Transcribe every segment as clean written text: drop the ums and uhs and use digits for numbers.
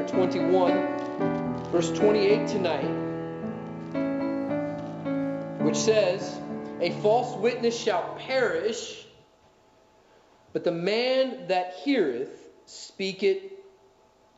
chapter 21, verse 28 tonight, which says, "A false witness shall perish, but the man that heareth speaketh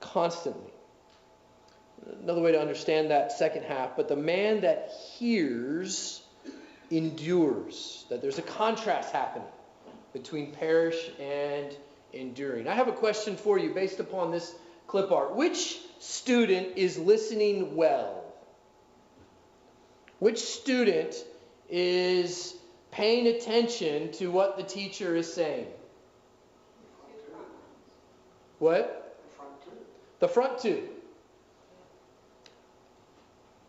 constantly." Another way to understand that second half, but the man that hears endures. That there's a contrast happening between perish and enduring. I have a question for you based upon this clip art. Which student is listening well? Which student is paying attention to what the teacher is saying? What? The front two.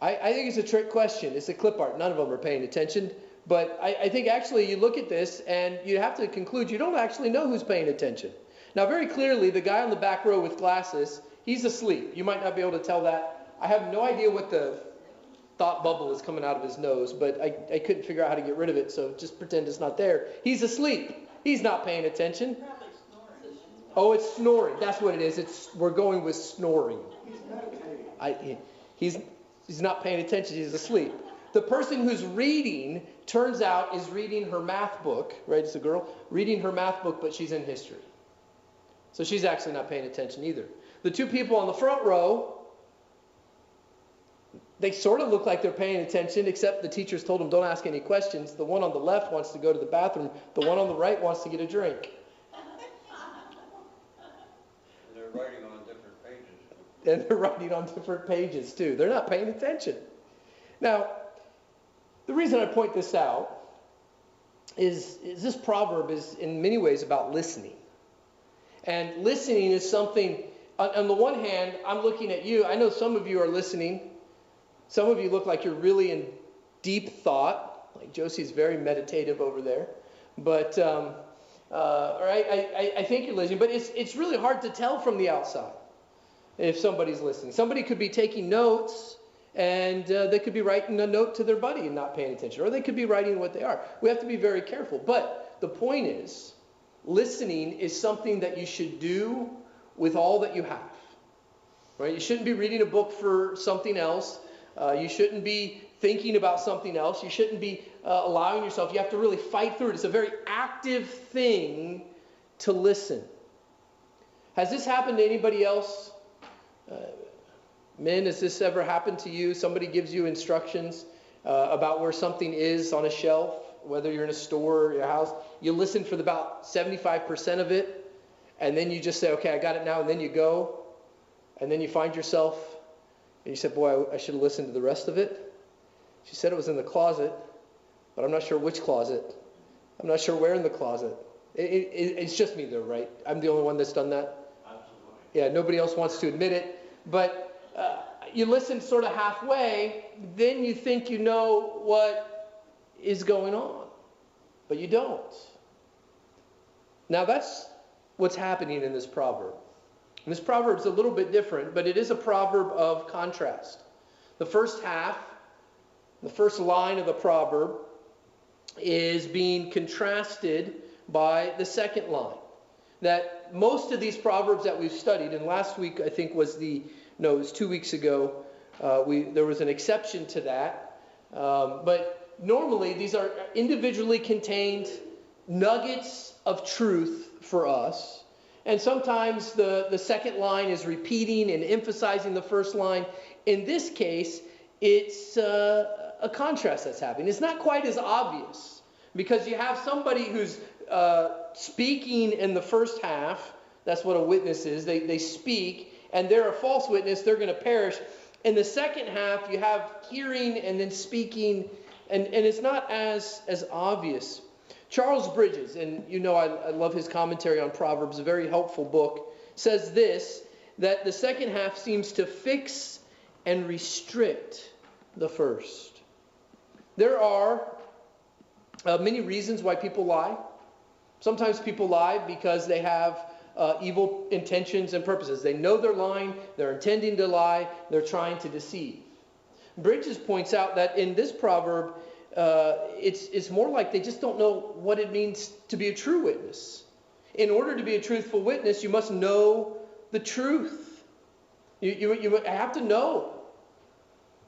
I think it's a trick question. It's a clip art. None of them are paying attention. But I think actually you look at this and you have to conclude you don't actually know who's paying attention. Now, very clearly, the guy on the back row with glasses, he's asleep. You might not be able to tell that. I have no idea what the thought bubble is coming out of his nose, but I couldn't figure out how to get rid of it, so just pretend it's not there. He's asleep. He's not paying attention. Oh, it's snoring. That's what it is. We're going with snoring. He's not paying attention. He's asleep. The person who's reading, turns out, is reading her math book, right? It's a girl reading her math book, but she's in history. So she's actually not paying attention either. The two people on the front row, they sort of look like they're paying attention, except the teachers told them don't ask any questions. The one on the left wants to go to the bathroom. The one on the right wants to get a drink. They're writing on different pages. And they're writing on different pages too. They're not paying attention. Now, the reason I point this out is this proverb is in many ways about listening. And listening is something, on the one hand, I'm looking at you. I know some of you are listening. Some of you look like you're really in deep thought. Like Josie's very meditative over there. But, I think you're listening. But it's really hard to tell from the outside if somebody's listening. Somebody could be taking notes, and they could be writing a note to their buddy and not paying attention. Or they could be writing what they are. We have to be very careful. But the point is, listening is something that you should do with all that you have. Right? You shouldn't be reading a book for something else. You shouldn't be thinking about something else. You shouldn't be allowing yourself. You have to really fight through it. It's a very active thing to listen. Has this happened to anybody else? Men, has this ever happened to you? Somebody gives you instructions about where something is on a shelf, whether you're in a store or your house. You listen for about 75% of it, and then you just say, okay, I got it now, and then you go, and then you find yourself, and you said, boy, I should have listened to the rest of it. She said it was in the closet, but I'm not sure which closet. I'm not sure where in the closet. It's just me, though, right? I'm the only one that's done that? Absolutely. Yeah, nobody else wants to admit it. But you listen sort of halfway, then you think you know what is going on. But you don't. Now that's what's happening in this proverb. And this proverb is a little bit different, but it is a proverb of contrast. The first half, the first line of the proverb is being contrasted by the second line. That most of these proverbs that we've studied, and last week I think was it was 2 weeks ago, there was an exception to that. But normally these are individually contained nuggets of truth for us. And sometimes the second line is repeating and emphasizing the first line. In this case, it's a contrast that's happening. It's not quite as obvious because you have somebody who's speaking in the first half. That's what a witness is. They speak, and they're a false witness. They're going to perish. In the second half, you have hearing and then speaking, and it's not as obvious. Charles Bridges, and I love his commentary on Proverbs, a very helpful book, says this, that the second half seems to fix and restrict the first. There are many reasons why people lie. Sometimes people lie because they have evil intentions and purposes. They know they're lying, they're intending to lie, they're trying to deceive. Bridges points out that in this proverb, it's more like they just don't know what it means to be a true witness. In order to be a truthful witness, you must know the truth. You have to know.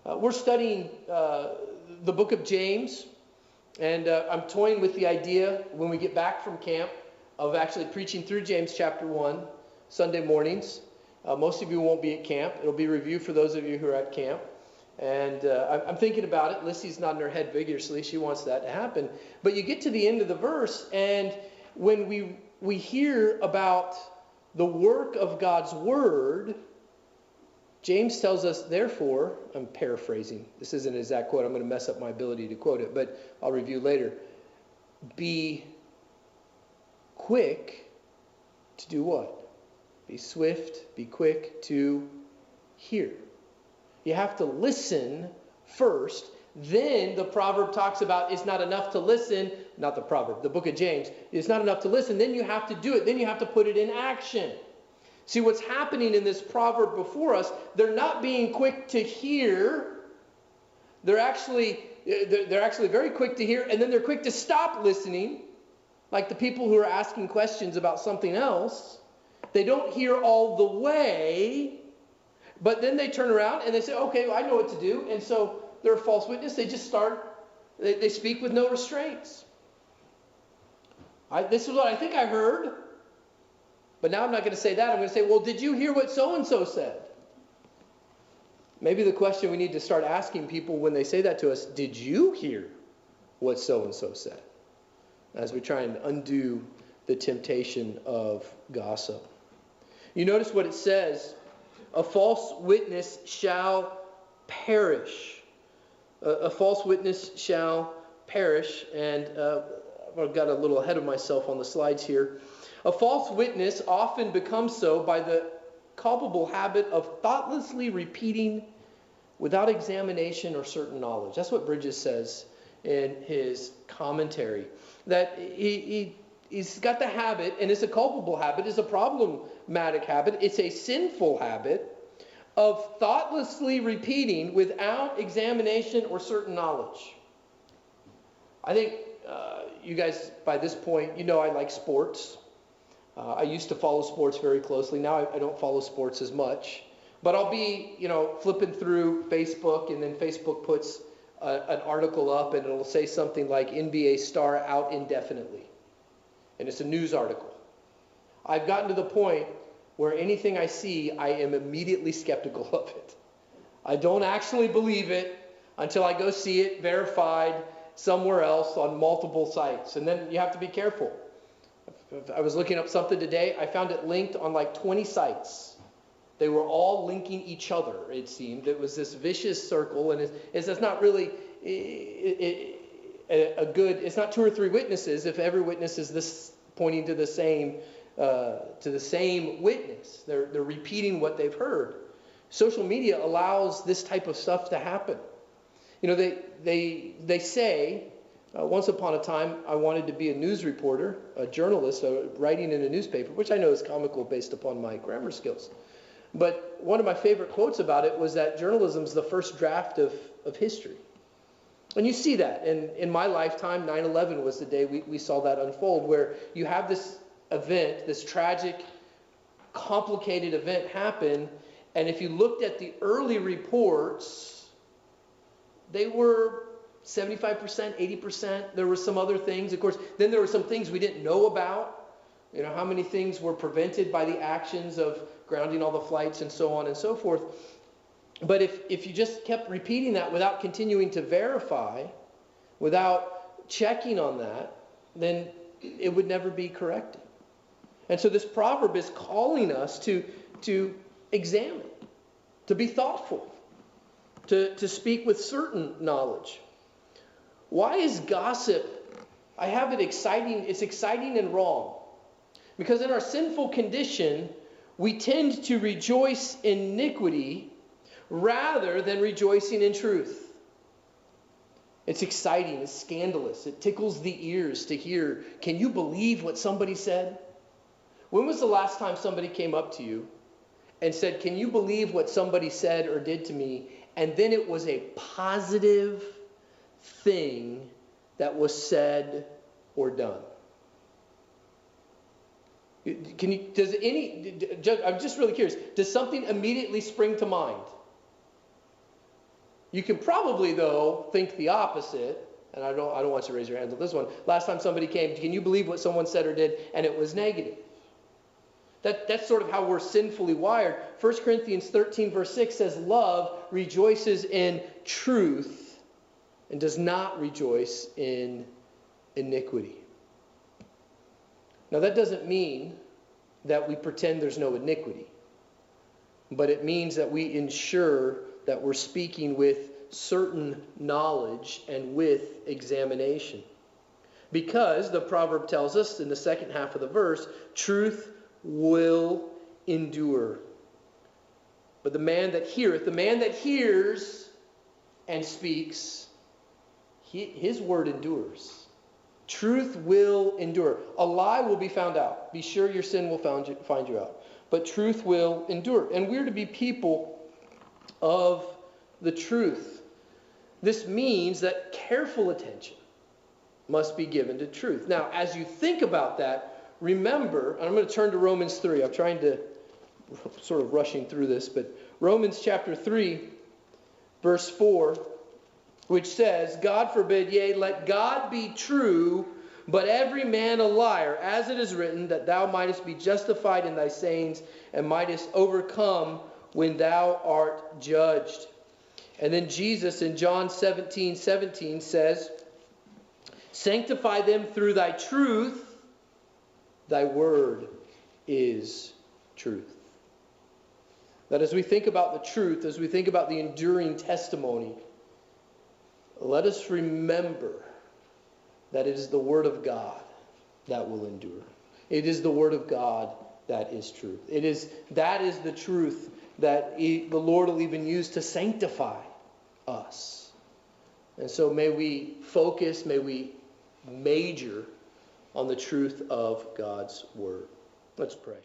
We're studying the book of James, and I'm toying with the idea when we get back from camp of actually preaching through James chapter 1 Sunday mornings. Most of you won't be at camp. It'll be a review for those of you who are at camp. And I'm thinking about it. Lissy's nodding her head vigorously. She wants that to happen. But you get to the end of the verse, and when we hear about the work of God's word, James tells us, therefore, I'm paraphrasing. This isn't an exact quote. I'm going to mess up my ability to quote it, but I'll review later. Be quick to do what? Be swift, be quick to hear. You have to listen first. Then the proverb talks about it's not enough to listen. Not the proverb, the book of James. It's not enough to listen. Then you have to do it. Then you have to put it in action. See, what's happening in this proverb before us, they're not being quick to hear. They're actually very quick to hear, and then they're quick to stop listening, like the people who are asking questions about something else. They don't hear all the way, but then they turn around and they say, okay, well, I know what to do. And so they're a false witness. They just they speak with no restraints. This is what I think I heard. But now I'm not going to say that. I'm going to say, well, did you hear what so-and-so said? Maybe the question we need to start asking people when they say that to us, did you hear what so-and-so said? As we try and undo the temptation of gossip. You notice what it says, a false witness shall perish. A false witness shall perish. And I've got a little ahead of myself on the slides here. A false witness often becomes so by the culpable habit of thoughtlessly repeating without examination or certain knowledge. That's what Bridges says in his commentary. That he's got the habit, and it's a culpable habit, it's a problematic habit, it's a sinful habit of thoughtlessly repeating without examination or certain knowledge. I think you guys, by this point, you know I like sports. I used to follow sports very closely. Now I don't follow sports as much. But I'll be, flipping through Facebook, and then Facebook puts an article up, and it'll say something like NBA star out indefinitely. And it's a news article. I've gotten to the point where anything I see, I am immediately skeptical of it. I don't actually believe it until I go see it verified somewhere else on multiple sites. And then you have to be careful. I was looking up something today. I found it linked on like 20 sites. They were all linking each other, it seemed. It was this vicious circle, and it's not really a good, it's not two or three witnesses if every witness is this pointing to the same witness. They're repeating what they've heard. Social media allows this type of stuff to happen. They say, once upon a time, I wanted to be a news reporter, a journalist, writing in a newspaper, which I know is comical based upon my grammar skills. But one of my favorite quotes about it was that journalism's the first draft of history. And you see that. And in my lifetime, 9/11 was the day we saw that unfold, where you have this event, this tragic, complicated event happen. And if you looked at the early reports, they were 75%, 80%. There were some other things. Of course, then there were some things we didn't know about. How many things were prevented by the actions of grounding all the flights and so on and so forth. But if you just kept repeating that without continuing to verify, without checking on that, then it would never be corrected. And so this proverb is calling us to examine, to be thoughtful, to speak with certain knowledge. Why is gossip, I have it exciting, it's exciting and wrong. Because in our sinful condition, we tend to rejoice in iniquity rather than rejoicing in truth. It's exciting, it's scandalous, it tickles the ears to hear. Can you believe what somebody said? When was the last time somebody came up to you and said, can you believe what somebody said or did to me? And then it was a positive thing that was said or done. I'm just really curious, does something immediately spring to mind? You can probably, though, think the opposite, and I don't want you to raise your hands on this one. Last time somebody came, can you believe what someone said or did, and it was negative? That's sort of how we're sinfully wired. 1 Corinthians 13, verse 6 says, love rejoices in truth and does not rejoice in iniquity. Now, that doesn't mean that we pretend there's no iniquity, but it means that we ensure that we're speaking with certain knowledge and with examination. Because the proverb tells us in the second half of the verse, truth will endure. But the man that hears and speaks, his word endures. Truth will endure. A lie will be found out. Be sure your sin will find you out. But truth will endure. And we're to be people of the truth. This means that careful attention must be given to truth. Now, as you think about that, remember, and I'm going to turn to Romans 3. I'm trying to sort of rushing through this, but Romans chapter 3, verse 4, which says, God forbid, yea, let God be true, but every man a liar, as it is written, that thou mightest be justified in thy sayings, and mightest overcome when thou art judged. And then Jesus in John 17:17 says, sanctify them through thy truth, thy word is truth. That as we think about the truth, as we think about the enduring testimony, let us remember that it is the Word of God that will endure. It is the Word of God that is truth. That is the truth that the Lord will even use to sanctify us. And so may we focus, may we major on the truth of God's Word. Let's pray.